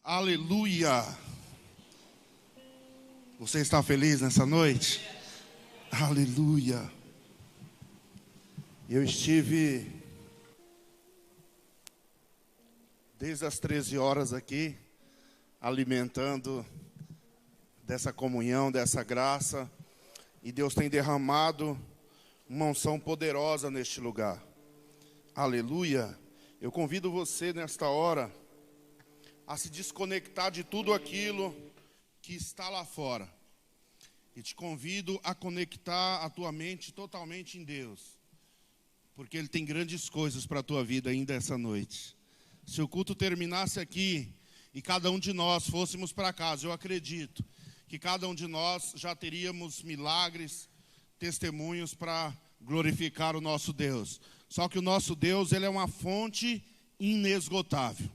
Aleluia! Você está feliz nessa noite? Aleluia! Eu estive desde as 13 horas aqui, alimentando dessa comunhão, dessa graça, e Deus tem derramado uma unção poderosa neste lugar. Aleluia! Eu convido você nesta hora a se desconectar de tudo aquilo que está lá fora. E te convido a conectar a tua mente totalmente em Deus, porque Ele tem grandes coisas para a tua vida ainda essa noite. Se o culto terminasse aqui e cada um de nós fôssemos para casa, eu acredito que cada um de nós já teríamos milagres, testemunhos para glorificar o nosso Deus. Só que o nosso Deus, Ele é uma fonte inesgotável.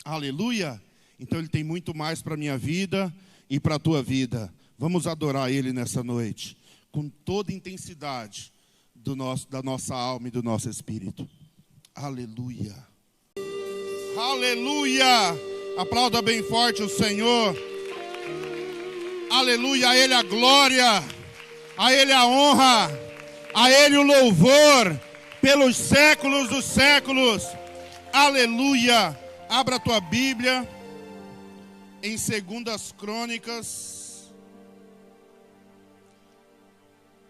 Aleluia! Então Ele tem muito mais para a minha vida e para a tua vida. Vamos adorar Ele nessa noite, com toda a intensidade da nossa alma e do nosso espírito. Aleluia! Aleluia! Aplauda bem forte o Senhor. Aleluia! A Ele a glória, a Ele a honra, a Ele o louvor, pelos séculos dos séculos. Aleluia! Abra a tua Bíblia em 2 Crônicas.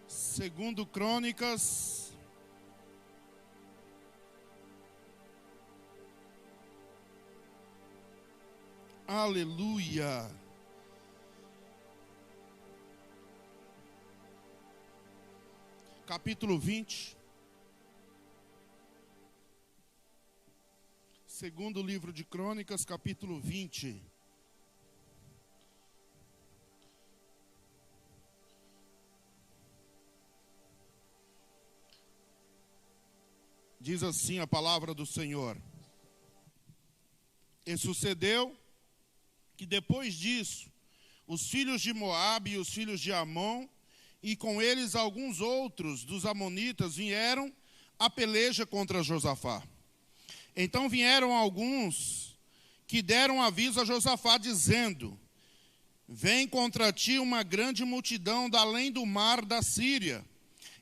2 Crônicas. Aleluia! Capítulo 20. Segundo livro de Crônicas, capítulo 20. Diz assim a palavra do Senhor. E sucedeu que depois disso, os filhos de Moabe e os filhos de Amon, e com eles alguns outros dos amonitas, vieram a peleja contra Josafá. Então vieram alguns que deram aviso a Josafá, dizendo: vem contra ti uma grande multidão da além do mar da Síria,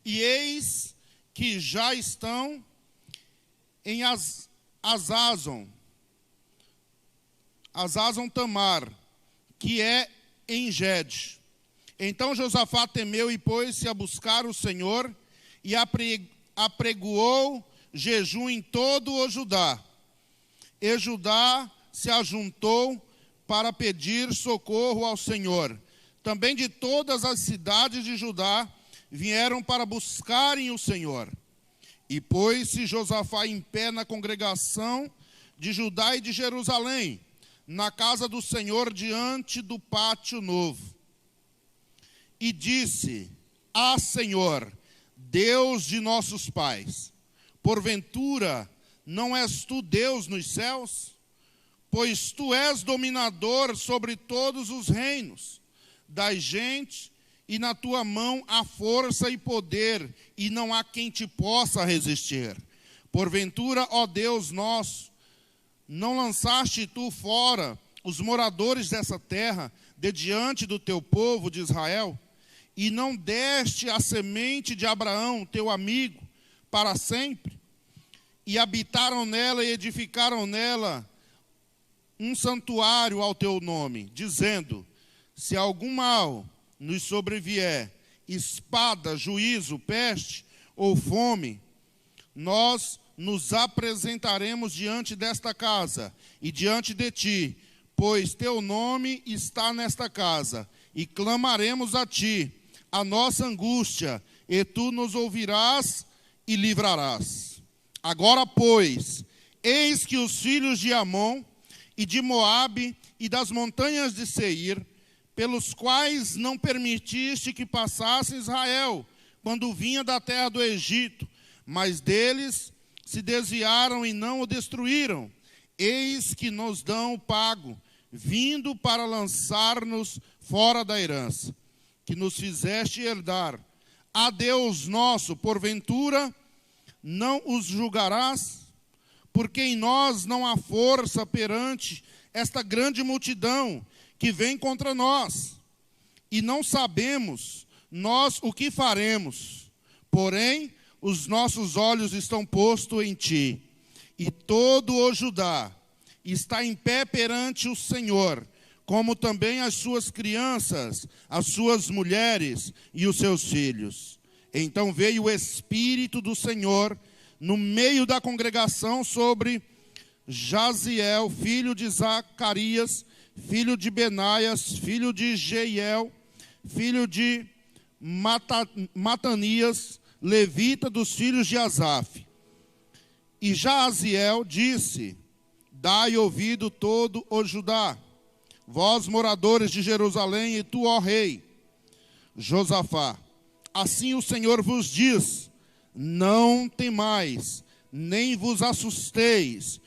e eis que já estão em Azazon Tamar, que é em Gede. Então Josafá temeu e pôs-se a buscar o Senhor, e apregoou jejum em todo o Judá. E Judá se ajuntou para pedir socorro ao Senhor. Também de todas as cidades de Judá vieram para buscarem o Senhor. E pôs-se Josafá em pé na congregação de Judá e de Jerusalém, na casa do Senhor, diante do pátio novo. E disse: Ah, Senhor, Deus de nossos pais, porventura não és tu Deus nos céus? Pois tu és dominador sobre todos os reinos das gentes, e na tua mão há força e poder, e não há quem te possa resistir. Porventura, ó Deus nosso, não lançaste tu fora os moradores dessa terra de diante do teu povo de Israel? E não deste a semente de Abraão, teu amigo, para sempre? E habitaram nela e edificaram nela um santuário ao teu nome, dizendo: se algum mal nos sobrevier, espada, juízo, peste ou fome, nós nos apresentaremos diante desta casa e diante de ti, pois teu nome está nesta casa, e clamaremos a ti a nossa angústia, e tu nos ouvirás e livrarás. Agora, pois, eis que os filhos de Amon e de Moabe e das montanhas de Seir, pelos quais não permitiste que passasse Israel, quando vinha da terra do Egito, mas deles se desviaram e não o destruíram, eis que nos dão o pago, vindo para lançar-nos fora da herança, que nos fizeste herdar. A Deus nosso, porventura, não os julgarás? Porque em nós não há força perante esta grande multidão que vem contra nós, e não sabemos nós o que faremos. Porém, os nossos olhos estão postos em ti, e todo o Judá está em pé perante o Senhor, como também as suas crianças, as suas mulheres e os seus filhos. Então veio o Espírito do Senhor no meio da congregação sobre Jaziel, filho de Zacarias, filho de Benaias, filho de Jeiel, filho de Matanias, levita dos filhos de Asaf. E Jaziel disse: dai ouvido todo o Judá, vós moradores de Jerusalém, e tu, ó rei Josafá, assim o Senhor vos diz: não temais, nem vos assusteis,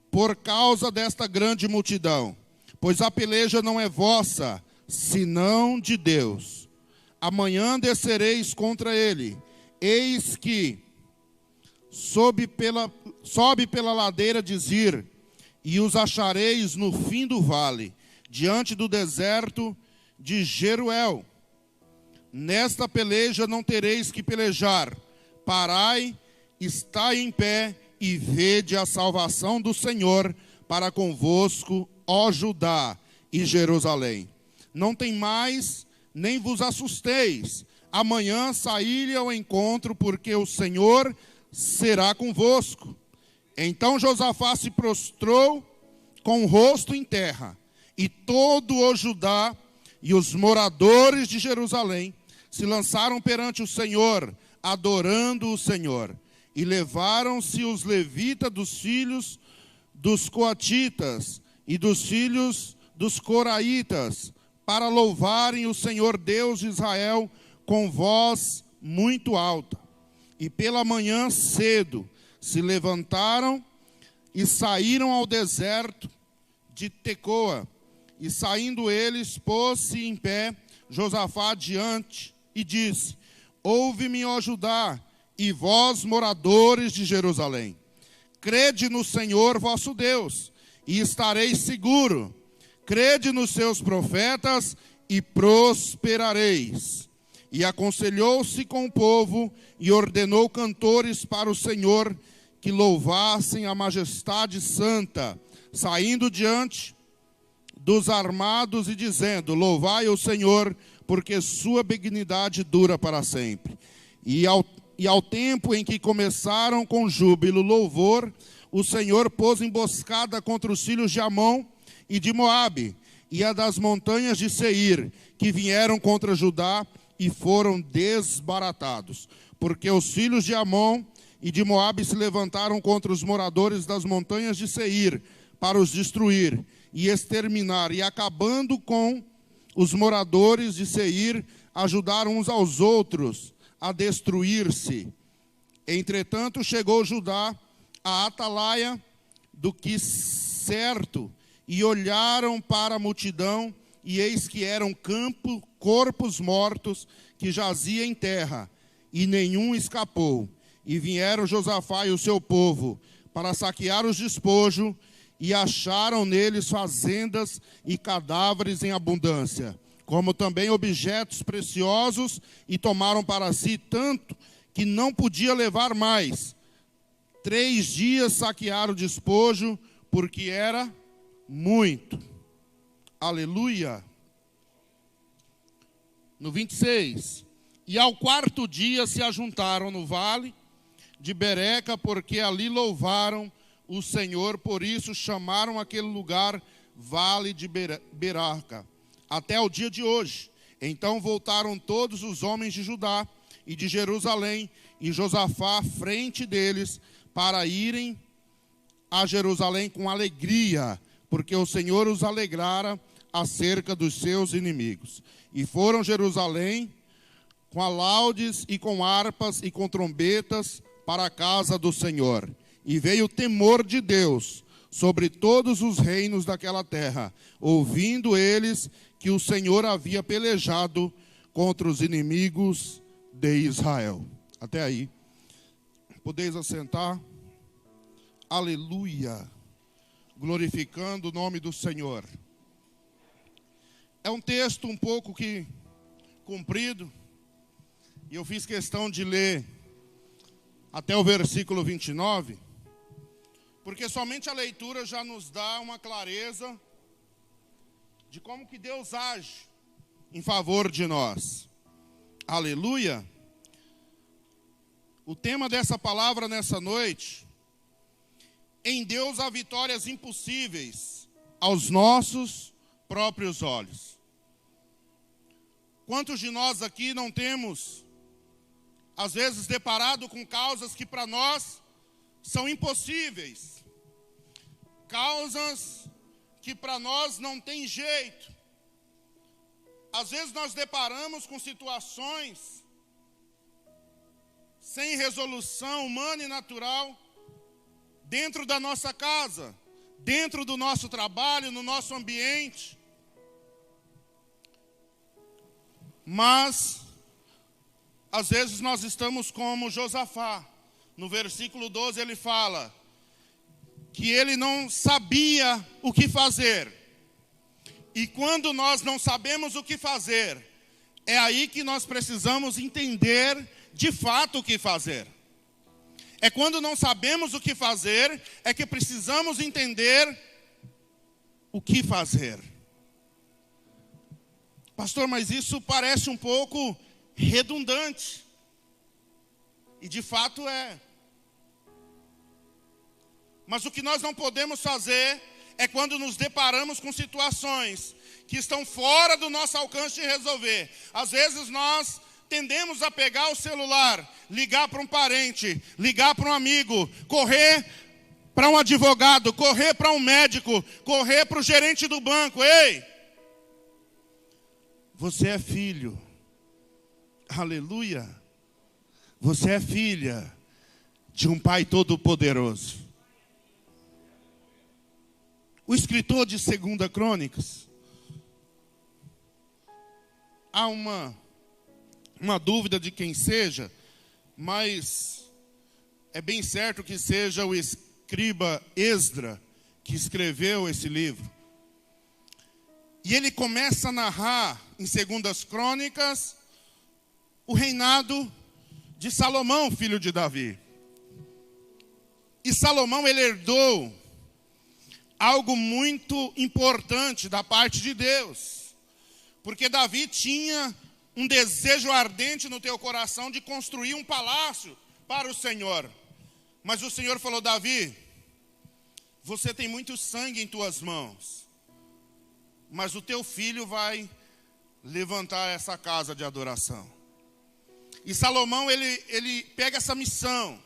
por causa desta grande multidão, pois a peleja não é vossa, senão de Deus. Amanhã descereis contra ele, eis que sobe pela ladeira de Zir, e os achareis no fim do vale, diante do deserto de Jeruel. Nesta peleja não tereis que pelejar. Parai, estai em pé, e vede a salvação do Senhor para convosco, ó Judá e Jerusalém. Não tem mais, nem vos assusteis. Amanhã saí-lhe ao encontro, porque o Senhor será convosco. Então Josafá se prostrou com o rosto em terra, e todo o Judá e os moradores de Jerusalém se lançaram perante o Senhor, adorando o Senhor. E levaram-se os levitas dos filhos dos coatitas e dos filhos dos coraitas, para louvarem o Senhor Deus de Israel com voz muito alta. E pela manhã cedo se levantaram e saíram ao deserto de Tecoa. E saindo eles, pôs-se em pé Josafá diante e disse: ouve-me, ó Judá, e vós, moradores de Jerusalém, crede no Senhor vosso Deus, e estareis seguro. Crede nos seus profetas, e prosperareis. E aconselhou-se com o povo, e ordenou cantores para o Senhor, que louvassem a majestade santa, saindo diante dos armados e dizendo: louvai o Senhor, porque sua benignidade dura para sempre. E ao tempo em que começaram com júbilo louvor, o Senhor pôs emboscada contra os filhos de Amon e de Moabe, e a das montanhas de Seir, que vieram contra Judá e foram desbaratados. Porque os filhos de Amon e de Moabe se levantaram contra os moradores das montanhas de Seir, para os destruir e exterminar, e acabando com os moradores de Seir, ajudaram uns aos outros a destruir-se. Entretanto, chegou Judá à atalaia do que certo, e olharam para a multidão, e eis que eram corpos mortos que jazia em terra, e nenhum escapou. E vieram Josafá e o seu povo para saquear os despojos, e acharam neles fazendas e cadáveres em abundância, como também objetos preciosos, e tomaram para si tanto que não podia levar mais. 3 dias saquearam o despojo, porque era muito. Aleluia. No 26. E ao 4º dia se ajuntaram no vale de Bereca, porque ali louvaram o Senhor, por isso chamaram aquele lugar Vale de Bereca, até o dia de hoje. Então voltaram todos os homens de Judá e de Jerusalém, e Josafá à frente deles, para irem a Jerusalém com alegria, porque o Senhor os alegrara acerca dos seus inimigos. E foram a Jerusalém com alaudes e com harpas e com trombetas para a casa do Senhor. E veio o temor de Deus sobre todos os reinos daquela terra, ouvindo eles que o Senhor havia pelejado contra os inimigos de Israel. Até aí. Podeis assentar. Aleluia. glorificando o nome do Senhor. É um texto um pouco comprido, e eu fiz questão de ler até o versículo 29, porque somente a leitura já nos dá uma clareza de como que Deus age em favor de nós. Aleluia! O tema dessa palavra nessa noite: em Deus há vitórias impossíveis aos nossos próprios olhos. Quantos de nós aqui não temos, às vezes, deparado com causas que para nós são impossíveis? Causas que para nós não tem jeito. Às vezes nós deparamos com situações sem resolução humana e natural dentro da nossa casa, dentro do nosso trabalho, no nosso ambiente. Mas, às vezes nós estamos como Josafá. No versículo 12 ele fala que ele não sabia o que fazer. E quando nós não sabemos o que fazer, é aí que nós precisamos entender de fato o que fazer. É quando não sabemos o que fazer, é que precisamos entender o que fazer. Pastor, mas isso parece um pouco redundante. E de fato é. Mas o que nós não podemos fazer é quando nos deparamos com situações que estão fora do nosso alcance de resolver. Às vezes nós tendemos a pegar o celular, ligar para um parente, ligar para um amigo, correr para um advogado, correr para um médico, correr para o gerente do banco. Ei, você é filho, aleluia, você é filha de um Pai Todo-Poderoso. O escritor de 2 Crônicas, há uma dúvida de quem seja, mas é bem certo que seja o escriba Esdra que escreveu esse livro. E ele começa a narrar em 2 Crônicas o reinado de Salomão, filho de Davi. E Salomão, ele herdou algo muito importante da parte de Deus. Porque Davi tinha um desejo ardente no teu coração de construir um palácio para o Senhor. Mas o Senhor falou: Davi, você tem muito sangue em tuas mãos, mas o teu filho vai levantar essa casa de adoração. E Salomão, ele pega essa missão.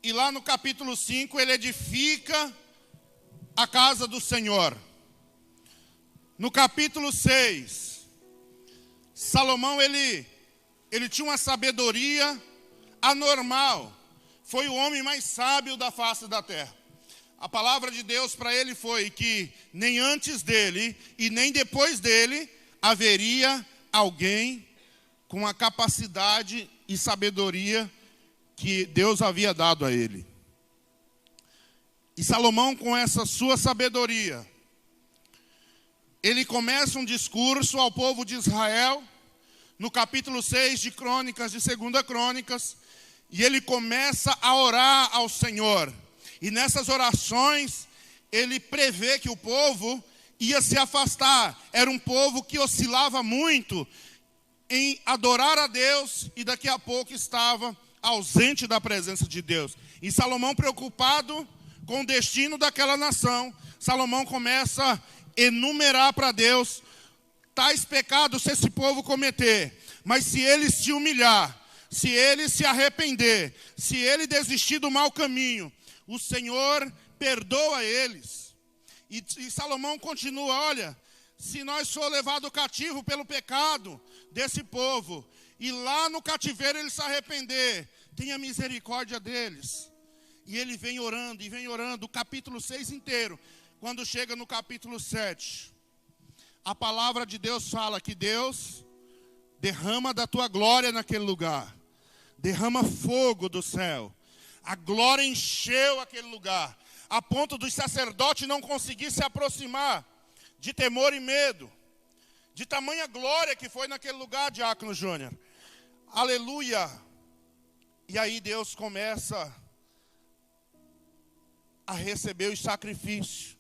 E lá no capítulo 5, ele edifica a casa do Senhor. No capítulo 6, Salomão, ele tinha uma sabedoria anormal. Foi o homem mais sábio da face da terra. A palavra de Deus para ele foi que nem antes dele e nem depois dele haveria alguém com a capacidade e sabedoria que Deus havia dado a ele. E Salomão, com essa sua sabedoria, ele começa um discurso ao povo de Israel, no capítulo 6 de Crônicas, de 2 Crônicas, e ele começa a orar ao Senhor. E nessas orações, ele prevê que o povo ia se afastar. Era um povo que oscilava muito em adorar a Deus e daqui a pouco estava ausente da presença de Deus. E Salomão, preocupado com o destino daquela nação, Salomão começa a enumerar para Deus tais pecados se esse povo cometer. Mas se ele se humilhar, se ele se arrepender, se ele desistir do mau caminho, o Senhor perdoa eles. E Salomão continua: olha, se nós for levado cativo pelo pecado desse povo, e lá no cativeiro ele se arrepender, tenha misericórdia deles. E ele vem orando, o capítulo 6 inteiro. Quando chega no capítulo 7, a palavra de Deus fala que Deus derrama da tua glória naquele lugar. Derrama fogo do céu. A glória encheu aquele lugar. a ponto dos sacerdotes não conseguir se aproximar, de temor e medo, de tamanha glória que foi naquele lugar, Diácono Júnior. Aleluia! E aí Deus começa a receber os sacrifícios.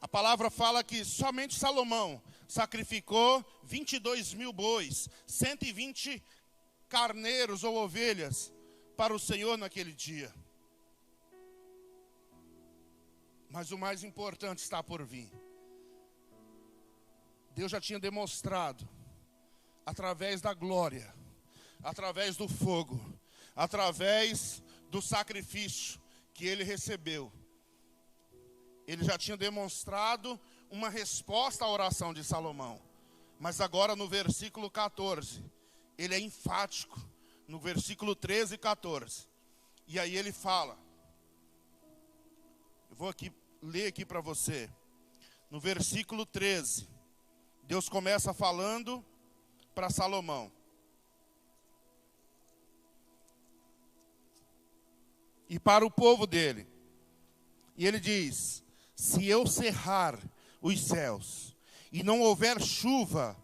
A palavra fala que somente Salomão sacrificou 22 mil bois, 120 carneiros ou ovelhas para o Senhor naquele dia. Mas o mais importante está por vir. Deus já tinha demonstrado, através da glória, através do fogo, através do sacrifício que ele recebeu. Ele já tinha demonstrado uma resposta à oração de Salomão. Mas agora no versículo 14, ele é enfático. No versículo 13 e 14. E aí ele fala. Eu vou ler aqui para você. No versículo 13, Deus começa falando para Salomão. E para o povo dele. E ele diz: se eu cerrar os céus e não houver chuva,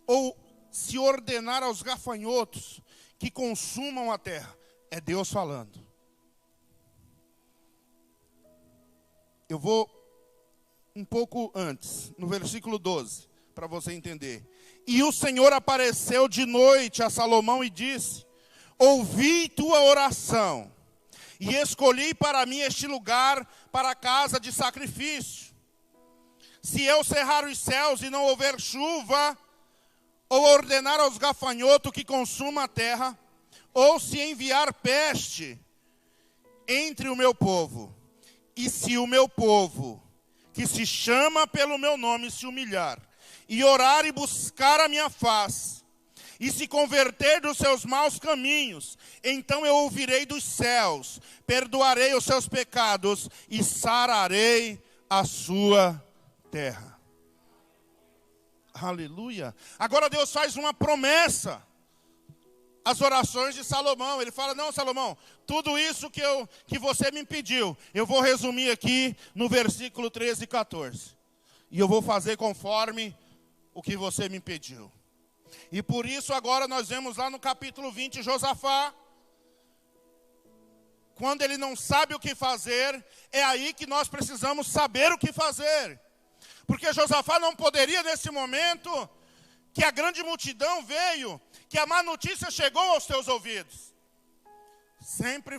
ou se ordenar aos gafanhotos que consumam a terra, é Deus falando. Eu vou um pouco antes, no versículo 12, para você entender. E o Senhor apareceu de noite a Salomão e disse: ouvi tua oração e escolhi para mim este lugar para a casa de sacrifício. Se eu cerrar os céus e não houver chuva, ou ordenar aos gafanhotos que consumam a terra, ou se enviar peste entre o meu povo, e se o meu povo, que se chama pelo meu nome, se humilhar, e orar e buscar a minha face, e se converter dos seus maus caminhos, então eu ouvirei dos céus, perdoarei os seus pecados e sararei a sua terra. Aleluia. Agora Deus faz uma promessa às orações de Salomão. Ele fala: não, Salomão, tudo isso que você me pediu, eu vou resumir aqui no versículo 13 e 14. E eu vou fazer conforme o que você me pediu. E por isso agora nós vemos lá no capítulo 20, Josafá, quando ele não sabe o que fazer, é aí que nós precisamos saber o que fazer. Porque Josafá não poderia nesse momento, que a grande multidão veio, que a má notícia chegou aos teus ouvidos. Sempre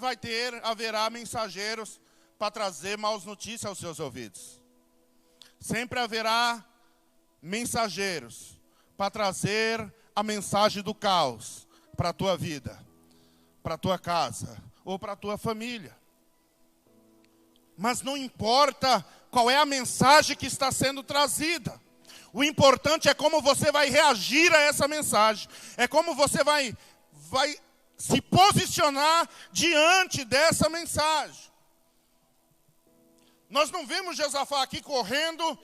haverá mensageiros para trazer maus notícias aos seus ouvidos. Sempre haverá mensageiros para trazer a mensagem do caos para a tua vida, para a tua casa ou para a tua família. Mas não importa qual é a mensagem que está sendo trazida. O importante é como você vai reagir a essa mensagem. É como você vai se posicionar diante dessa mensagem. Nós não vimos Josafá aqui correndo,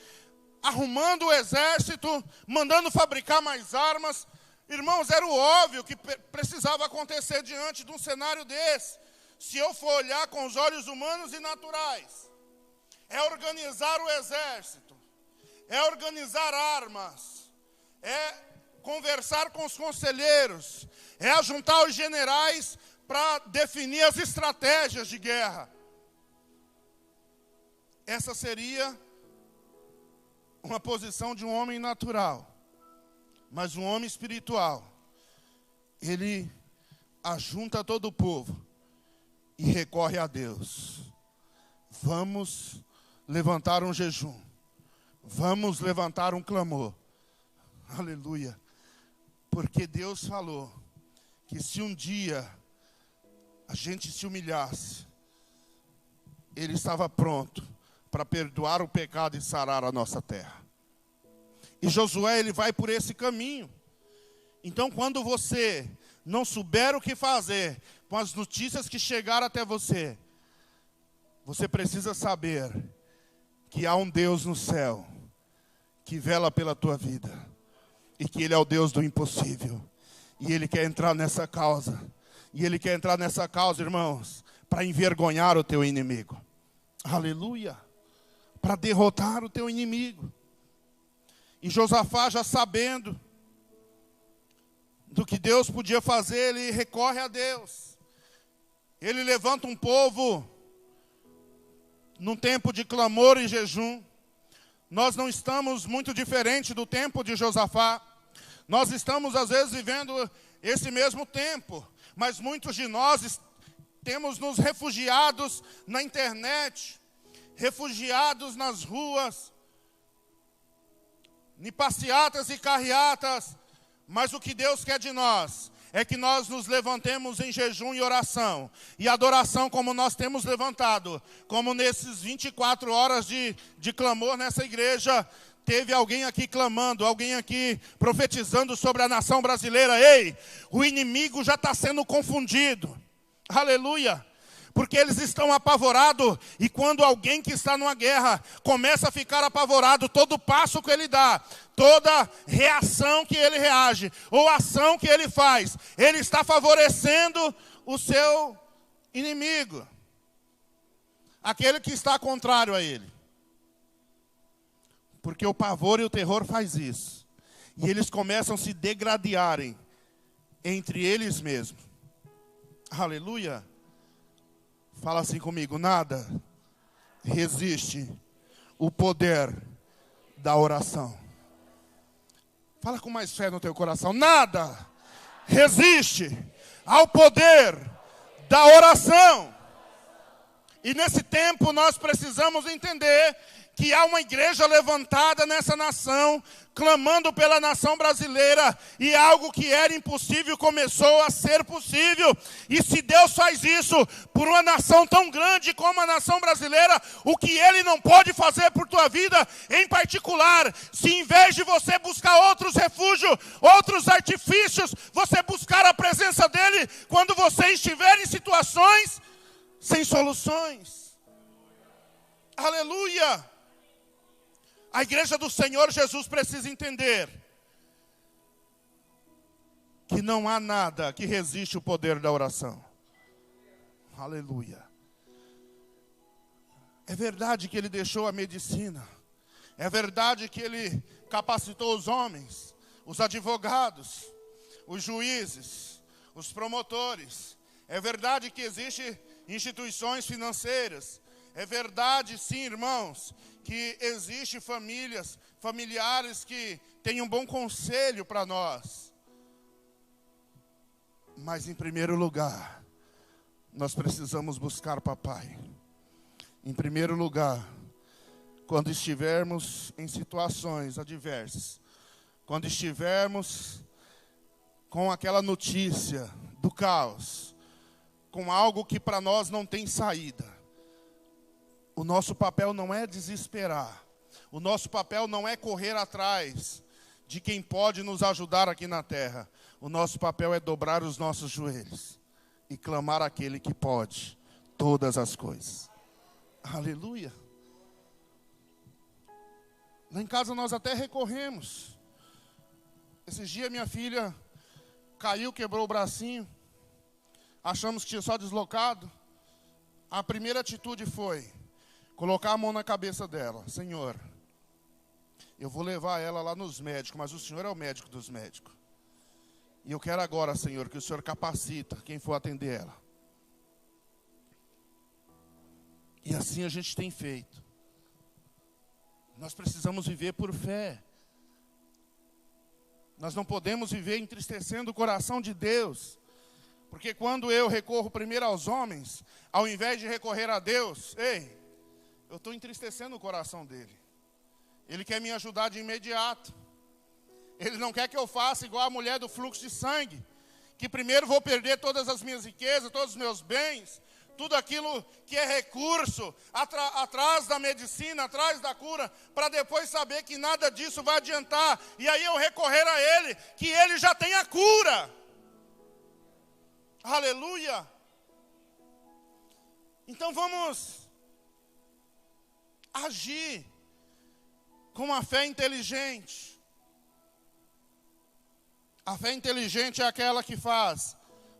arrumando o exército, mandando fabricar mais armas. Irmãos, era o óbvio que precisava acontecer diante de um cenário desse. Se eu for olhar com os olhos humanos e naturais, é organizar o exército, é organizar armas, é conversar com os conselheiros, é ajuntar os generais para definir as estratégias de guerra. Essa seria uma posição de um homem natural. Mas um homem espiritual, ele ajunta todo o povo e recorre a Deus. Vamos levantar um jejum. Vamos levantar um clamor. Aleluia. Porque Deus falou que se um dia a gente se humilhasse, Ele estava pronto para perdoar o pecado e sarar a nossa terra. E Josué, ele vai por esse caminho. Então, quando você não souber o que fazer com as notícias que chegaram até você, você precisa saber que há um Deus no céu que vela pela tua vida e que Ele é o Deus do impossível. E Ele quer entrar nessa causa. E Ele quer entrar nessa causa, irmãos, para envergonhar o teu inimigo. Aleluia. Para derrotar o teu inimigo. E Josafá, já sabendo do que Deus podia fazer, ele recorre a Deus. Ele levanta um povo num tempo de clamor e jejum. Nós não estamos muito diferente do tempo de Josafá. Nós estamos, às vezes, vivendo esse mesmo tempo. Mas muitos de nós temos nos refugiados na internet, refugiados nas ruas, em passeatas e carreatas. Mas o que Deus quer de nós é que nós nos levantemos em jejum e oração. E adoração, como nós temos levantado, como nesses 24 horas de clamor nessa igreja, teve alguém aqui clamando, alguém aqui profetizando sobre a nação brasileira. Ei, o inimigo já está sendo confundido. Aleluia. Porque eles estão apavorados, e quando alguém que está numa guerra começa a ficar apavorado, todo passo que ele dá, toda reação que ele reage, ou ação que ele faz, ele está favorecendo o seu inimigo, aquele que está contrário a ele. Porque o pavor e o terror faz isso, e eles começam a se degradarem entre eles mesmos. Aleluia. Fala assim comigo: nada resiste o poder da oração. Fala com mais fé no teu coração. Nada resiste ao poder da oração. E nesse tempo nós precisamos entender que há uma igreja levantada nessa nação, clamando pela nação brasileira, e algo que era impossível começou a ser possível. E se Deus faz isso por uma nação tão grande como a nação brasileira, o que Ele não pode fazer por tua vida em particular, se em vez de você buscar outros refúgios, outros artifícios, você buscar a presença dEle quando você estiver em situações sem soluções. Aleluia! A igreja do Senhor Jesus precisa entender que não há nada que resiste o poder da oração. Aleluia. É verdade que Ele deixou a medicina. É verdade que Ele capacitou os homens, os advogados, os juízes, os promotores. É verdade que existem instituições financeiras. É verdade, sim, irmãos, que existem familiares que têm um bom conselho para nós. Mas em primeiro lugar, nós precisamos buscar papai. Em primeiro lugar, quando estivermos em situações adversas, quando estivermos com aquela notícia do caos, com algo que para nós não tem saída, o nosso papel não é desesperar. O nosso papel não é correr atrás de quem pode nos ajudar aqui na terra. O nosso papel é dobrar os nossos joelhos e clamar àquele que pode todas as coisas. Aleluia. Lá em casa nós até recorremos. Esses dias minha filha caiu, quebrou o bracinho. Achamos que tinha só deslocado. A primeira atitude foi colocar a mão na cabeça dela. Senhor, eu vou levar ela lá nos médicos, mas o Senhor é o médico dos médicos. E eu quero agora, Senhor, que o Senhor capacita quem for atender ela. E assim a gente tem feito. Nós precisamos viver por fé. Nós não podemos viver entristecendo o coração de Deus. Porque quando eu recorro primeiro aos homens, ao invés de recorrer a Deus, eu estou entristecendo o coração dele. Ele quer me ajudar de imediato. Ele não quer que eu faça igual a mulher do fluxo de sangue, que primeiro vou perder todas as minhas riquezas, todos os meus bens, tudo aquilo que é recurso, atrás da medicina, atrás da cura, para depois saber que nada disso vai adiantar. E aí eu recorrer a Ele, que Ele já tem a cura. Aleluia. Então vamos agir com uma fé inteligente. A fé inteligente é aquela que faz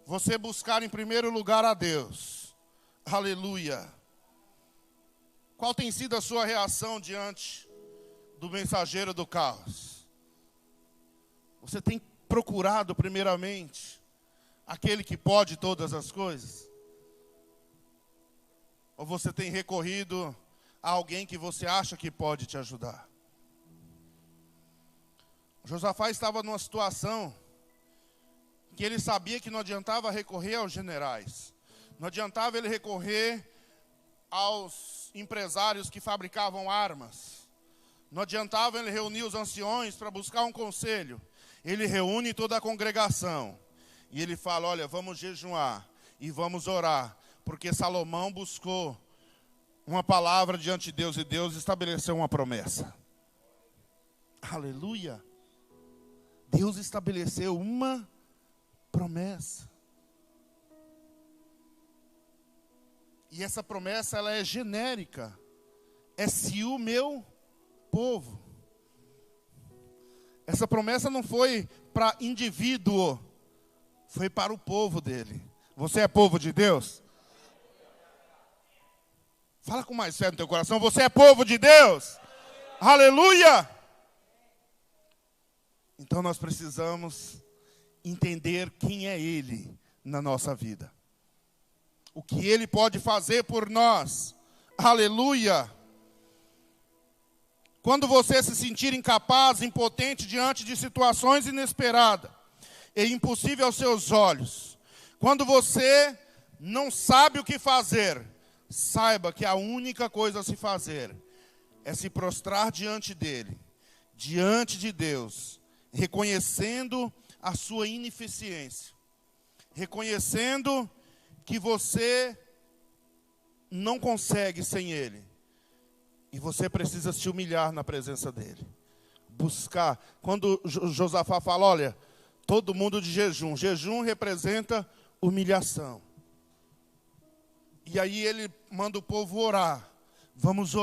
você buscar em primeiro lugar a Deus. Aleluia. Qual tem sido a sua reação diante do mensageiro do caos? Você tem procurado primeiramente aquele que pode todas as coisas? Ou você tem recorrido a alguém que você acha que pode te ajudar? Josafá estava numa situação que ele sabia que não adiantava recorrer aos generais. Não adiantava ele recorrer aos empresários que fabricavam armas. Não adiantava ele reunir os anciões para buscar um conselho. Ele reúne toda a congregação. E ele fala, olha, vamos jejuar e vamos orar. Porque Salomão buscou uma palavra diante de Deus e Deus estabeleceu uma promessa. Aleluia! Deus estabeleceu uma promessa. E essa promessa, ela é genérica. É se o meu povo. Essa promessa não foi para indivíduo, foi para o povo dele. Você é povo de Deus? Fala com mais fé no teu coração. Você é povo de Deus? Aleluia! Então nós precisamos entender quem é Ele na nossa vida. O que Ele pode fazer por nós. Aleluia! Quando você se sentir incapaz, impotente diante de situações inesperadas e impossível aos seus olhos. Quando você não sabe o que fazer, saiba que a única coisa a se fazer é se prostrar diante dEle, diante de Deus, reconhecendo a sua ineficiência, reconhecendo que você não consegue sem Ele, e você precisa se humilhar na presença dEle, buscar. Quando Josafá fala, olha, todo mundo de jejum, jejum representa humilhação, e aí ele manda o povo orar, vamos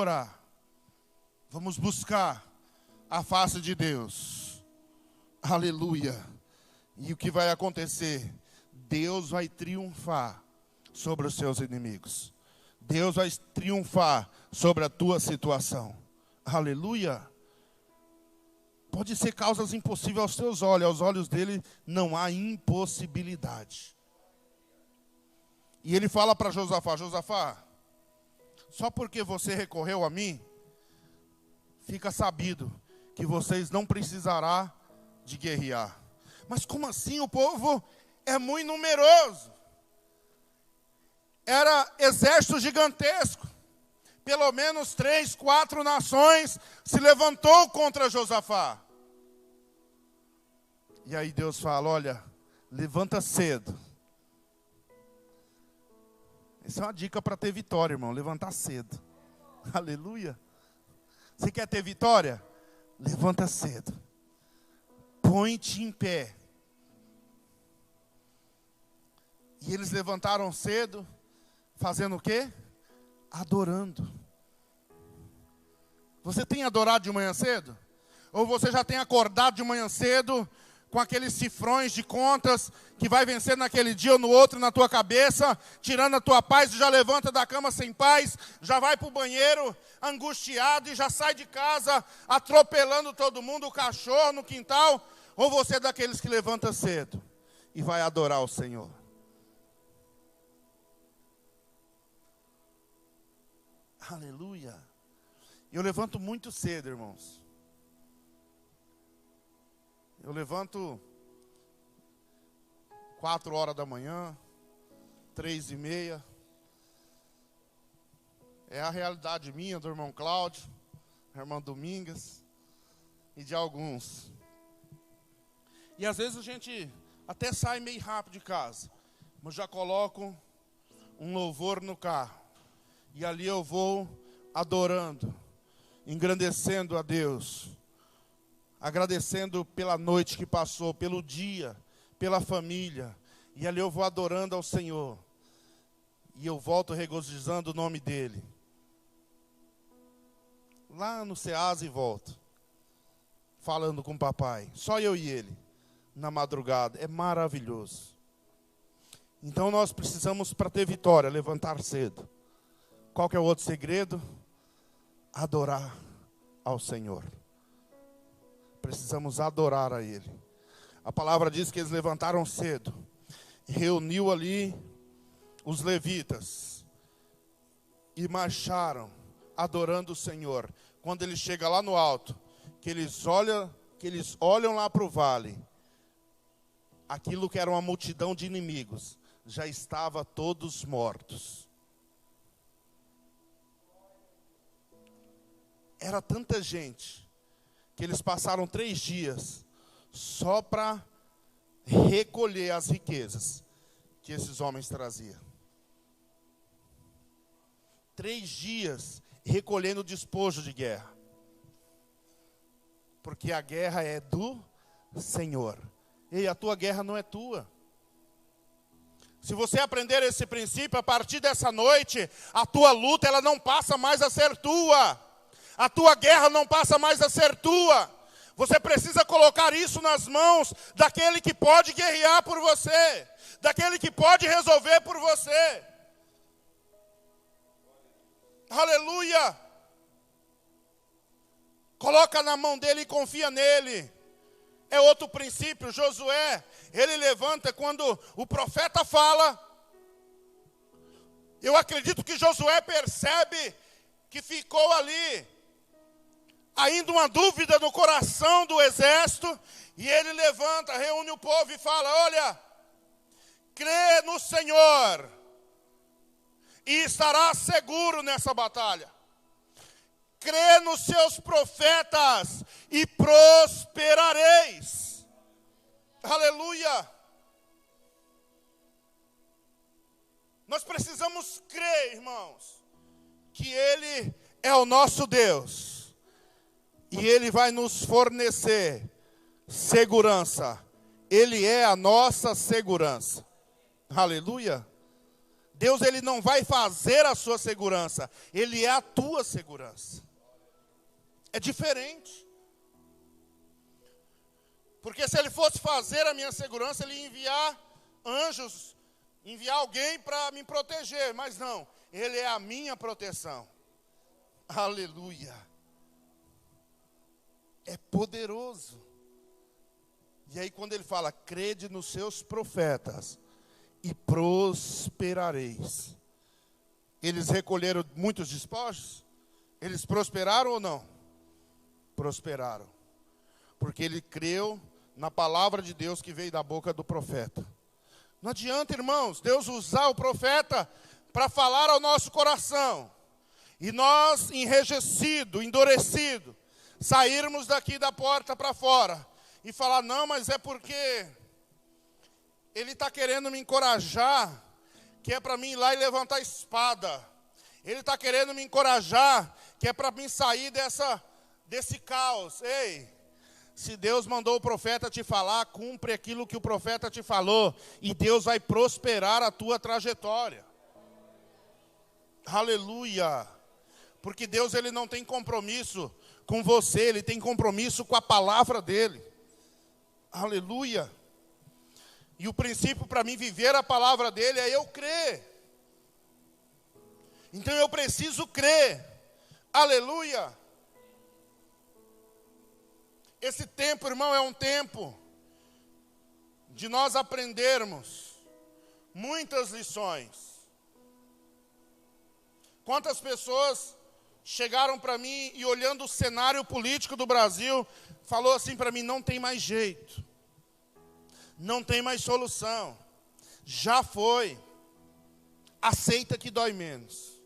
buscar a face de Deus, aleluia. E o que vai acontecer? Deus vai triunfar sobre os seus inimigos. Deus vai triunfar sobre a tua situação. Aleluia. Pode ser causas impossíveis aos teus olhos. Aos olhos dele não há impossibilidade. E ele fala para Josafá, Josafá, só porque você recorreu a mim, fica sabido que vocês não precisarão de guerrear. Mas como assim? O povo é muito numeroso. Era exército gigantesco. Pelo menos 3, 4 nações se levantou contra Josafá. E aí Deus fala, olha, levanta cedo. Essa é uma dica para ter vitória, irmão, levantar cedo. Aleluia. Você quer ter vitória? Levanta cedo. Põe-te em pé. E eles levantaram cedo, fazendo o quê? Adorando. Você tem adorado de manhã cedo? Ou você já tem acordado de manhã cedo com aqueles cifrões de contas que vai vencer naquele dia ou no outro na tua cabeça, tirando a tua paz e já levanta da cama sem paz, já vai para o banheiro angustiado e já sai de casa atropelando todo mundo, o cachorro no quintal? Ou você é daqueles que levanta cedo e vai adorar o Senhor? Aleluia. Eu levanto muito cedo, irmãos. Eu levanto 4 horas da manhã, 3:30. É a realidade minha, do irmão Cláudio, da irmã Domingas e de alguns. E às vezes a gente até sai meio rápido de casa, mas já coloco um louvor no carro. E ali eu vou adorando, engrandecendo a Deus, agradecendo pela noite que passou, pelo dia, pela família. E ali eu vou adorando ao Senhor. E eu volto regozijando o nome dEle. Lá no Ceasa e volto, falando com o papai. Só eu e ele, na madrugada. É maravilhoso. Então nós precisamos, para ter vitória, levantar cedo. Qual que é o outro segredo? adorar ao Senhor. Precisamos adorar a Ele. A palavra diz que eles levantaram cedo, reuniu ali os levitas e marcharam adorando o Senhor. Quando ele chega lá no alto, que eles olham lá para o vale, aquilo que era uma multidão de inimigos, já estava todos mortos. Era tanta gente, que eles passaram 3 dias, só para recolher as riquezas que esses homens traziam. 3 dias recolhendo o despojo de guerra. Porque a guerra é do Senhor. Ei, a tua guerra não é tua. Se você aprender esse princípio, a partir dessa noite, a tua luta, ela não passa mais a ser tua. A tua guerra não passa mais a ser tua. Você precisa colocar isso nas mãos daquele que pode guerrear por você, daquele que pode resolver por você. Aleluia! Coloca na mão dele e confia nele. É outro princípio. Josué, ele levanta quando o profeta fala. Eu acredito que Josué percebe que ficou ali ainda uma dúvida no coração do exército, e ele levanta, reúne o povo e fala: olha, crê no Senhor e estará seguro nessa batalha. Crê nos seus profetas e prosperareis. Aleluia! Nós precisamos crer, irmãos, que Ele é o nosso Deus. E Ele vai nos fornecer segurança. Ele é a nossa segurança. Aleluia. Deus, Ele não vai fazer a sua segurança. Ele é a tua segurança. É diferente. Porque se Ele fosse fazer a minha segurança, Ele ia enviar anjos, enviar alguém para me proteger. Mas não, Ele é a minha proteção. Aleluia. É poderoso. E aí quando ele fala, crede nos seus profetas e prosperareis. Eles recolheram muitos despojos? Eles prosperaram ou não? Prosperaram. Porque ele creu na palavra de Deus que veio da boca do profeta. Não adianta, irmãos, Deus usar o profeta para falar ao nosso coração. E nós, enrijecido, endurecido, sairmos daqui da porta para fora e falar, não, mas é porque ele está querendo me encorajar, que é para mim ir lá e levantar a espada. Ele está querendo me encorajar, que é para mim sair desse caos. Ei, se Deus mandou o profeta te falar, cumpre aquilo que o profeta te falou, e Deus vai prosperar a tua trajetória. Aleluia! Porque Deus, Ele não tem compromisso com você, Ele tem compromisso com a palavra dEle. Aleluia. E o princípio para mim viver a palavra dEle é eu crer. Então eu preciso crer. Aleluia. Esse tempo, irmão, é um tempo de nós aprendermos muitas lições. Quantas pessoas chegaram para mim e olhando o cenário político do Brasil, falou assim para mim, não tem mais jeito, não tem mais solução, já foi, aceita que dói menos.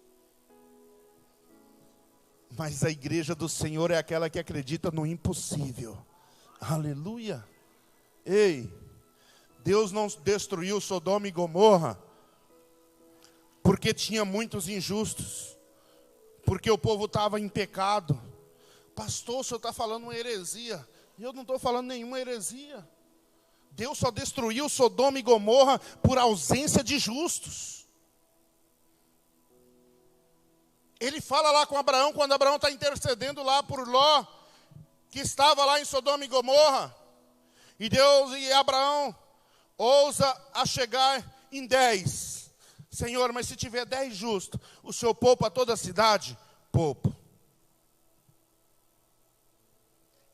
Mas a igreja do Senhor é aquela que acredita no impossível. Aleluia. Ei, Deus não destruiu Sodoma e Gomorra porque tinha muitos injustos, porque o povo estava em pecado. Pastor, o senhor está falando uma heresia. E eu não estou falando nenhuma heresia. Deus só destruiu Sodoma e Gomorra por ausência de justos. Ele fala lá com Abraão, quando Abraão está intercedendo lá por Ló, que estava lá em Sodoma e Gomorra. E Deus e Abraão ousa a chegar em 10. Senhor, mas se tiver 10 justos, o Senhor poupa toda a cidade? Poupa.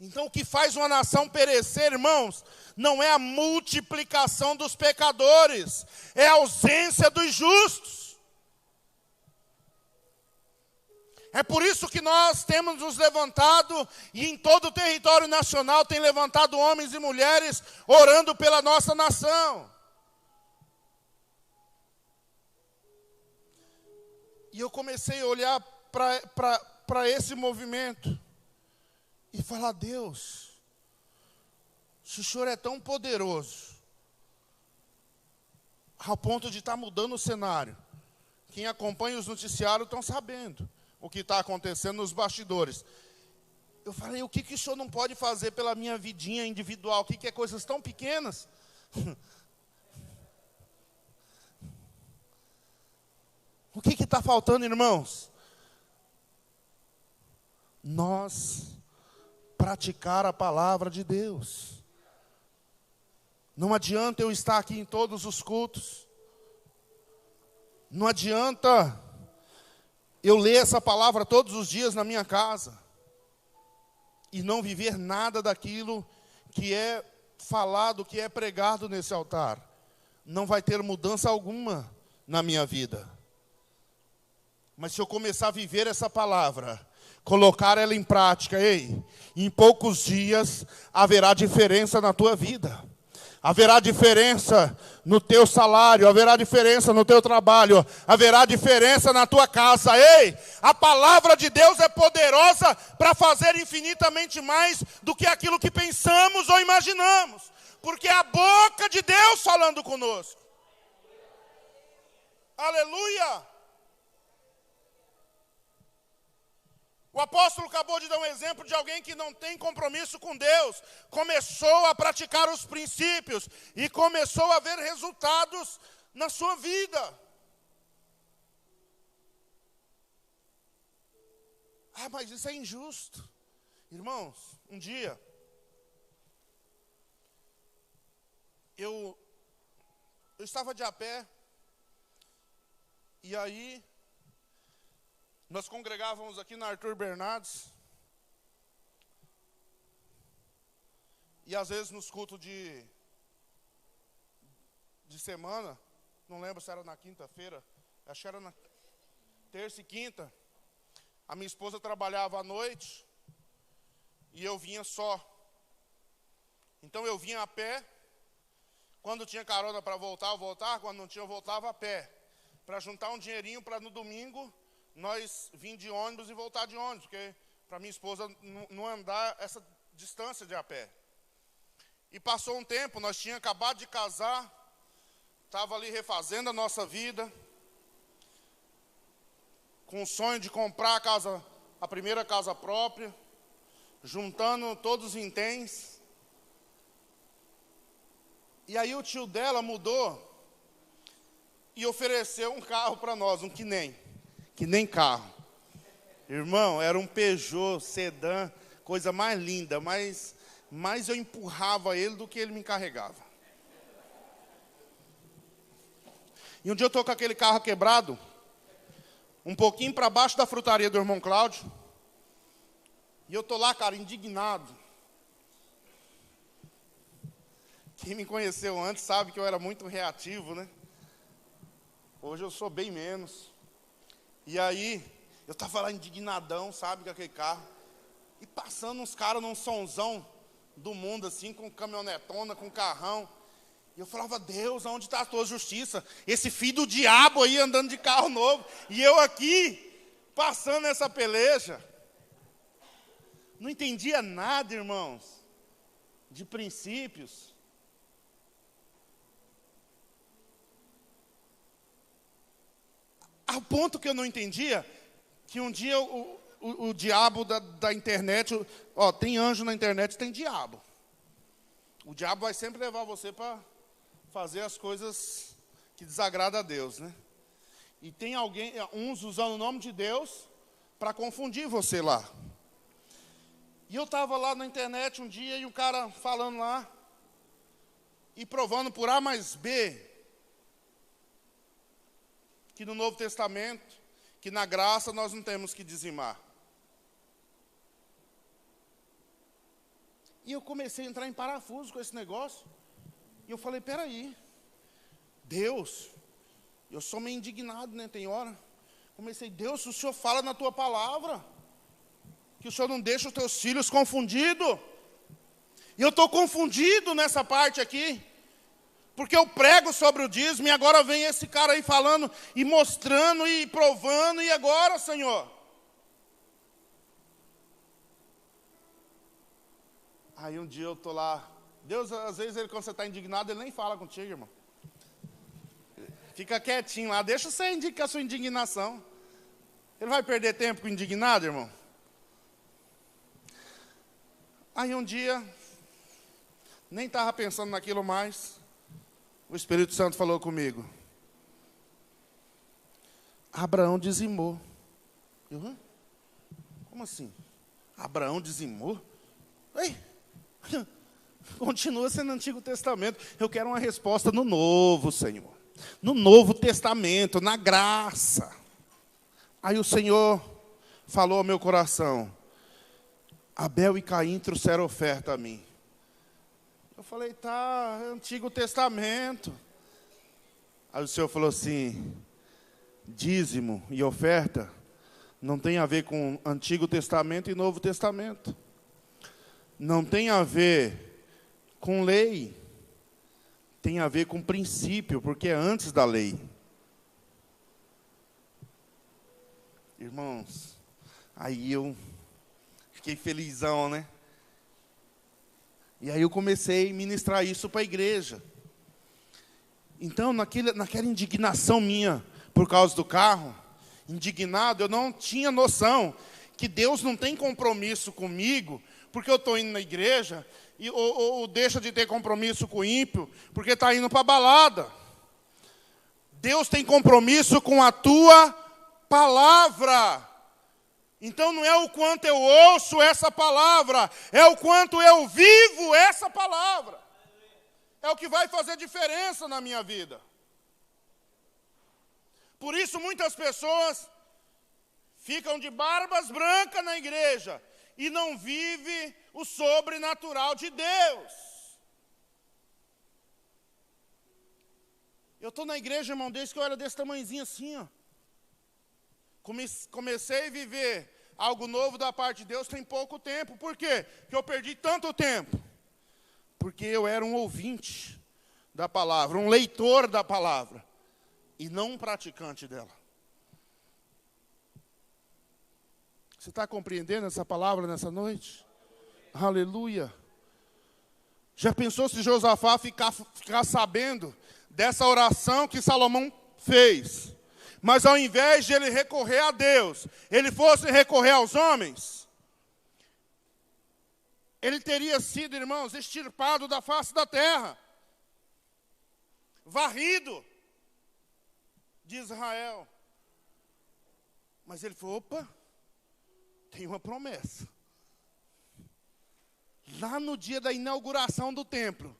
Então, o que faz uma nação perecer, irmãos, não é a multiplicação dos pecadores, é a ausência dos justos. É por isso que nós temos nos levantado, e em todo o território nacional tem levantado homens e mulheres orando pela nossa nação. E eu comecei a olhar para esse movimento e falar: Deus, se o Senhor é tão poderoso, ao ponto de estar mudando o cenário, quem acompanha os noticiários estão sabendo o que está acontecendo nos bastidores. Eu falei: o que o Senhor não pode fazer pela minha vidinha individual? O que é coisas tão pequenas? O que está faltando, irmãos? Nós praticar a palavra de Deus. Não adianta eu estar aqui em todos os cultos. Não adianta eu ler essa palavra todos os dias na minha casa e não viver nada daquilo que é falado, que é pregado nesse altar. Não vai ter mudança alguma na minha vida. Mas se eu começar a viver essa palavra, colocar ela em prática, em poucos dias haverá diferença na tua vida. Haverá diferença no teu salário, haverá diferença no teu trabalho, haverá diferença na tua casa. A palavra de Deus é poderosa para fazer infinitamente mais do que aquilo que pensamos ou imaginamos. Porque é a boca de Deus falando conosco. Aleluia! O apóstolo acabou de dar um exemplo de alguém que não tem compromisso com Deus. Começou a praticar os princípios e começou a ver resultados na sua vida. Ah, mas isso é injusto. Irmãos, um dia, eu estava de a pé, e aí nós congregávamos aqui na Arthur Bernardes, e às vezes nos cultos de semana, não lembro se era na quinta-feira, acho que era na terça e quinta, a minha esposa trabalhava à noite, e eu vinha só. Então eu vinha a pé, quando tinha carona para voltar, eu voltava, quando não tinha, eu voltava a pé, para juntar um dinheirinho para no domingo nós vir de ônibus e voltar de ônibus, porque para minha esposa não andar essa distância de a pé. E passou um tempo, nós tínhamos acabado de casar, estava ali refazendo a nossa vida, com o sonho de comprar a primeira casa própria, juntando todos os vinténs. E aí o tio dela mudou e ofereceu um carro para nós, um que nem carro. Irmão, era um Peugeot sedã, coisa mais linda, mas mais eu empurrava ele do que ele me carregava. E um dia eu estou com aquele carro quebrado, um pouquinho para baixo da frutaria do irmão Cláudio, e eu estou lá, cara, indignado. Quem me conheceu antes sabe que eu era muito reativo, né? Hoje eu sou bem menos. E aí, eu estava lá indignadão, sabe, com aquele carro. E passando uns caras num sonzão do mundo, assim, com caminhonetona, com carrão. E eu falava: Deus, aonde está a tua justiça? Esse filho do diabo aí andando de carro novo. E eu aqui, passando essa peleja. Não entendia nada, irmãos, de princípios. Ao ponto que eu não entendia, que um dia o diabo da internet, tem anjo na internet, tem diabo. O diabo vai sempre levar você para fazer as coisas que desagradam a Deus, né? E tem uns usando o nome de Deus para confundir você lá. E eu estava lá na internet um dia e um cara falando lá e provando por A mais B que no Novo Testamento, que na graça nós não temos que dizimar. E eu comecei a entrar em parafuso com esse negócio. E eu falei, peraí, Deus, eu sou meio indignado, né, tem hora. Comecei, Deus, o Senhor fala na tua palavra, que o Senhor não deixa os teus filhos confundidos. E eu estou confundido nessa parte aqui, porque eu prego sobre o dízimo, e agora vem esse cara aí falando, e mostrando, e provando, e agora, Senhor? Aí um dia eu estou lá, Deus, às vezes, quando você está indignado, Ele nem fala contigo, irmão. Fica quietinho lá, deixa você indicar a sua indignação. Ele vai perder tempo com indignado, irmão? Aí um dia, nem estava pensando naquilo mais, o Espírito Santo falou comigo. Abraão dizimou. Eu, como assim? Abraão dizimou? Ei, continua sendo Antigo Testamento. Eu quero uma resposta no Novo, Senhor. No Novo Testamento, na graça. Aí o Senhor falou ao meu coração, Abel e Caim trouxeram oferta a mim. Eu falei, tá, Antigo Testamento. Aí o Senhor falou assim, dízimo e oferta não tem a ver com Antigo Testamento e Novo Testamento. Não tem a ver com lei. Tem a ver com princípio, porque é antes da lei. Irmãos, aí eu fiquei felizão, né? E aí eu comecei a ministrar isso para a igreja. Então, naquela indignação minha, por causa do carro, indignado, eu não tinha noção que Deus não tem compromisso comigo, porque eu estou indo na igreja, ou deixa de ter compromisso com o ímpio, porque está indo para a balada. Deus tem compromisso com a tua palavra. Então não é o quanto eu ouço essa palavra, é o quanto eu vivo essa palavra. É o que vai fazer diferença na minha vida. Por isso muitas pessoas ficam de barbas brancas na igreja e não vivem o sobrenatural de Deus. Eu estou na igreja, irmão, desde que eu era desse tamanhozinho assim, ó. Comecei a viver algo novo da parte de Deus tem pouco tempo. Por quê? Porque eu perdi tanto tempo. Porque eu era um ouvinte da palavra, um leitor da palavra, e não um praticante dela. Você está compreendendo essa palavra nessa noite? Aleluia. Já pensou se Josafá ficar sabendo dessa oração que Salomão fez? Mas ao invés de ele recorrer a Deus, ele fosse recorrer aos homens, ele teria sido, irmãos, extirpado da face da terra, varrido de Israel. Mas ele falou, opa, tem uma promessa. Lá no dia da inauguração do templo,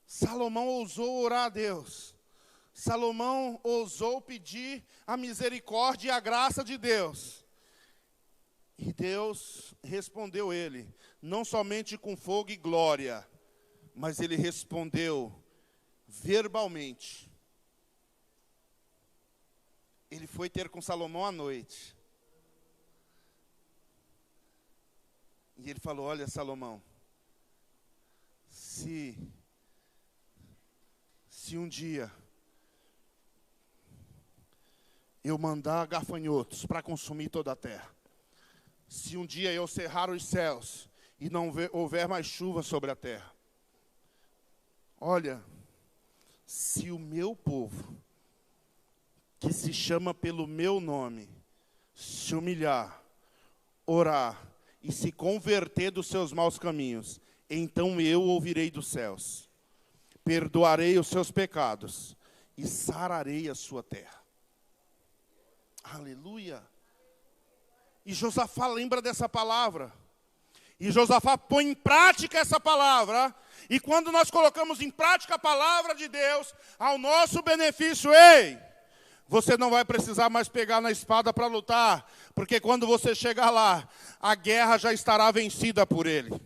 Salomão ousou orar a Deus. Salomão ousou pedir a misericórdia e a graça de Deus. E Deus respondeu ele, não somente com fogo e glória, mas ele respondeu verbalmente. Ele foi ter com Salomão à noite. E ele falou, olha Salomão, se um dia eu mandar gafanhotos para consumir toda a terra, se um dia eu cerrar os céus e não houver mais chuva sobre a terra, olha, se o meu povo, que se chama pelo meu nome, se humilhar, orar e se converter dos seus maus caminhos, então eu ouvirei dos céus, perdoarei os seus pecados e sararei a sua terra. Aleluia. E Josafá lembra dessa palavra. E Josafá põe em prática essa palavra. E quando nós colocamos em prática a palavra de Deus, ao nosso benefício, ei, você não vai precisar mais pegar na espada para lutar, porque quando você chegar lá, a guerra já estará vencida por ele.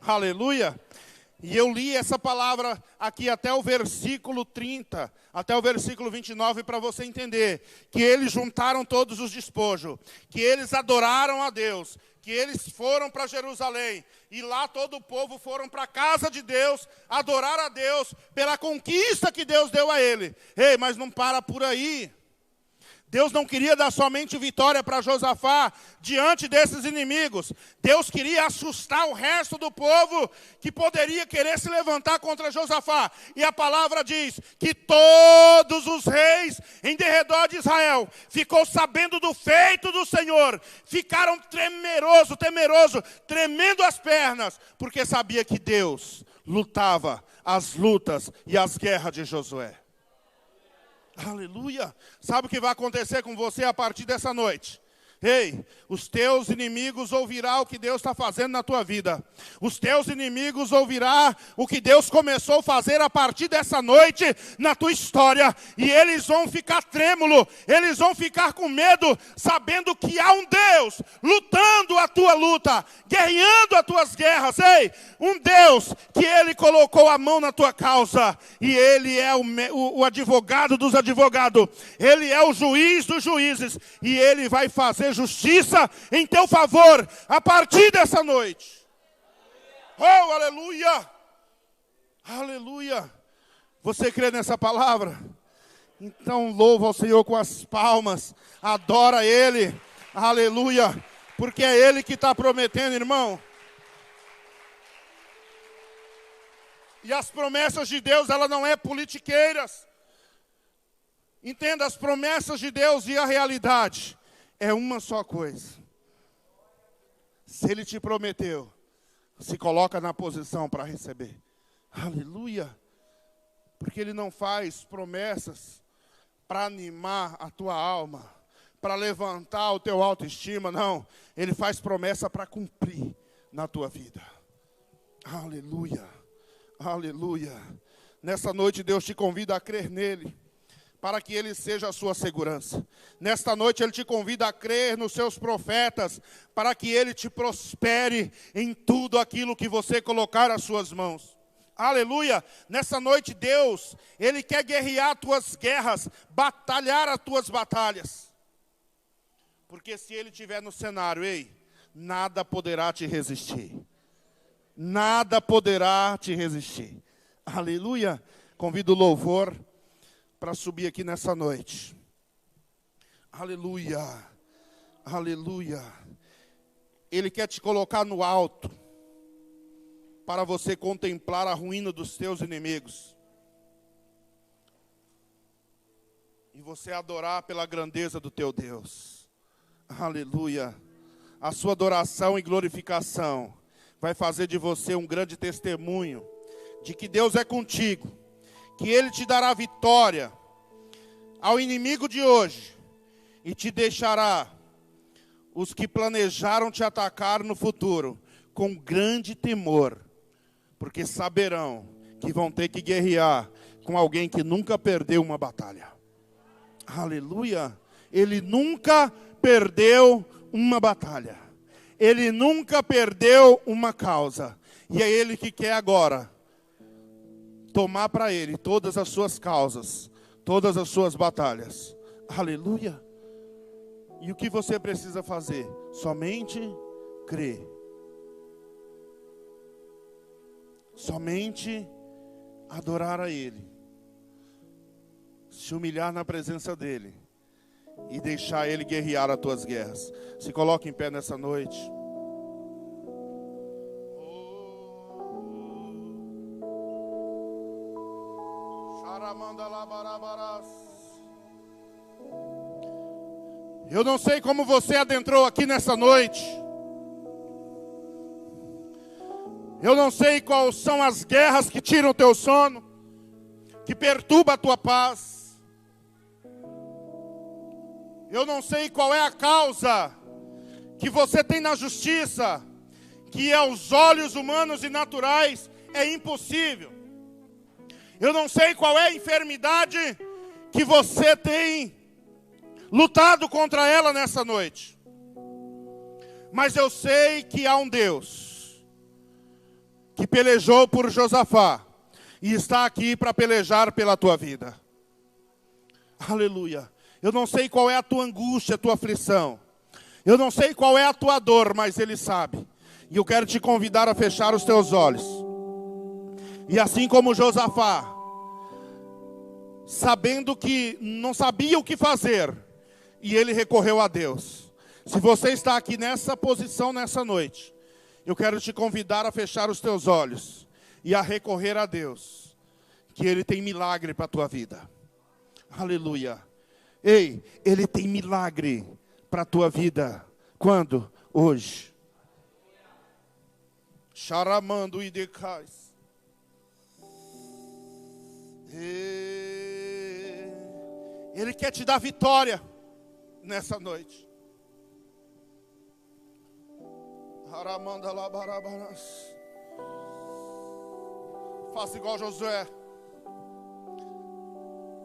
Aleluia. E eu li essa palavra aqui até o versículo 30, até o versículo 29, para você entender que eles juntaram todos os despojos, que eles adoraram a Deus, que eles foram para Jerusalém, e lá todo o povo foram para a casa de Deus, adorar a Deus pela conquista que Deus deu a ele. Ei, mas não para por aí. Deus não queria dar somente vitória para Josafá diante desses inimigos. Deus queria assustar o resto do povo que poderia querer se levantar contra Josafá. E a palavra diz que todos os reis em derredor de Israel ficou sabendo do feito do Senhor. Ficaram temeroso, tremendo as pernas, porque sabia que Deus lutava as lutas e as guerras de Josué. Aleluia. Sabe o que vai acontecer com você a partir dessa noite? Ei, os teus inimigos ouvirão o que Deus está fazendo na tua vida. Os teus inimigos ouvirão o que Deus começou a fazer a partir dessa noite na tua história. E eles vão ficar trêmulos, eles vão ficar com medo, sabendo que há um Deus lutando a tua luta, guerreando as tuas guerras. Ei, um Deus que Ele colocou a mão na tua causa. E Ele é o advogado dos advogados. Ele é o juiz dos juízes. E Ele vai fazer justiça em teu favor a partir dessa noite. Oh, aleluia! Aleluia! Você crê nessa palavra? Então louva ao Senhor com as palmas, adora Ele, aleluia, porque é Ele que está prometendo, irmão. E as promessas de Deus, ela não é politiqueiras. Entenda, as promessas de Deus e a realidade é uma só coisa. Se Ele te prometeu, se coloca na posição para receber. Aleluia. Porque Ele não faz promessas para animar a tua alma, para levantar o teu autoestima, não. Ele faz promessa para cumprir na tua vida. Aleluia. Aleluia. Nessa noite Deus te convida a crer nele, para que Ele seja a sua segurança. Nesta noite Ele te convida a crer nos seus profetas, para que Ele te prospere em tudo aquilo que você colocar as suas mãos. Aleluia! Nessa noite Deus, Ele quer guerrear as tuas guerras, batalhar as tuas batalhas. Porque se Ele estiver no cenário, ei, nada poderá te resistir. Nada poderá te resistir. Aleluia! Convido o louvor para subir aqui nessa noite. Aleluia, aleluia. Ele quer te colocar no alto, para você contemplar a ruína dos teus inimigos. E você adorar pela grandeza do teu Deus. Aleluia. A sua adoração e glorificação vai fazer de você um grande testemunho de que Deus é contigo, que Ele te dará vitória ao inimigo de hoje e te deixará os que planejaram te atacar no futuro com grande temor, porque saberão que vão ter que guerrear com alguém que nunca perdeu uma batalha. Aleluia! Ele nunca perdeu uma batalha. Ele nunca perdeu uma causa. E é Ele que quer agora tomar para Ele todas as suas causas, todas as suas batalhas. Aleluia. E o que você precisa fazer? Somente crer. Somente adorar a Ele. Se humilhar na presença dEle. E deixar Ele guerrear as tuas guerras. Se coloque em pé nessa noite. Eu não sei como você adentrou aqui nessa noite. Eu não sei quais são as guerras que tiram o teu sono, que perturbam a tua paz. Eu não sei qual é a causa que você tem na justiça, que aos olhos humanos e naturais é impossível. Eu não sei qual é a enfermidade que você tem lutado contra ela nessa noite. Mas eu sei que há um Deus pelejou por Josafá e está aqui para pelejar pela tua vida. Aleluia. Eu não sei qual é a tua angústia, a tua aflição. Eu não sei qual é a tua dor, mas Ele sabe. E eu quero te convidar a fechar os teus olhos. E assim como Josafá, sabendo que não sabia o que fazer, e ele recorreu a Deus. Se você está aqui nessa posição nessa noite, eu quero te convidar a fechar os teus olhos e a recorrer a Deus, que Ele tem milagre para a tua vida. Aleluia. Ei, Ele tem milagre para a tua vida. Quando? Hoje. Charamando e decais. Ele quer te dar vitória nessa noite. Faça igual Josué.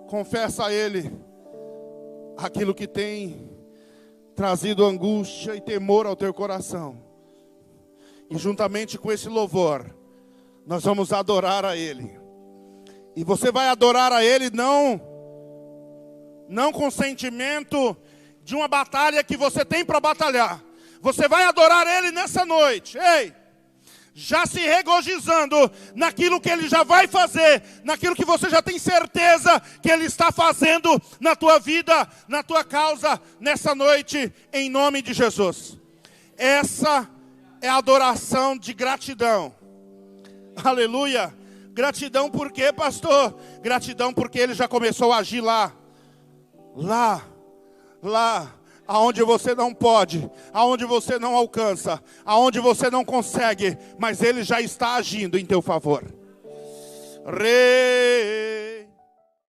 Confessa a Ele aquilo que tem trazido angústia e temor ao teu coração. E juntamente com esse louvor, nós vamos adorar a Ele. E você vai adorar a Ele não com sentimento de uma batalha que você tem para batalhar. Você vai adorar Ele nessa noite. Ei, já se regozijando naquilo que Ele já vai fazer, naquilo que você já tem certeza que Ele está fazendo na tua vida, na tua causa, nessa noite, em nome de Jesus. Essa é a adoração de gratidão. Aleluia. Gratidão por quê, pastor? Gratidão porque Ele já começou a agir lá, aonde você não pode, aonde você não alcança, aonde você não consegue, mas Ele já está agindo em teu favor.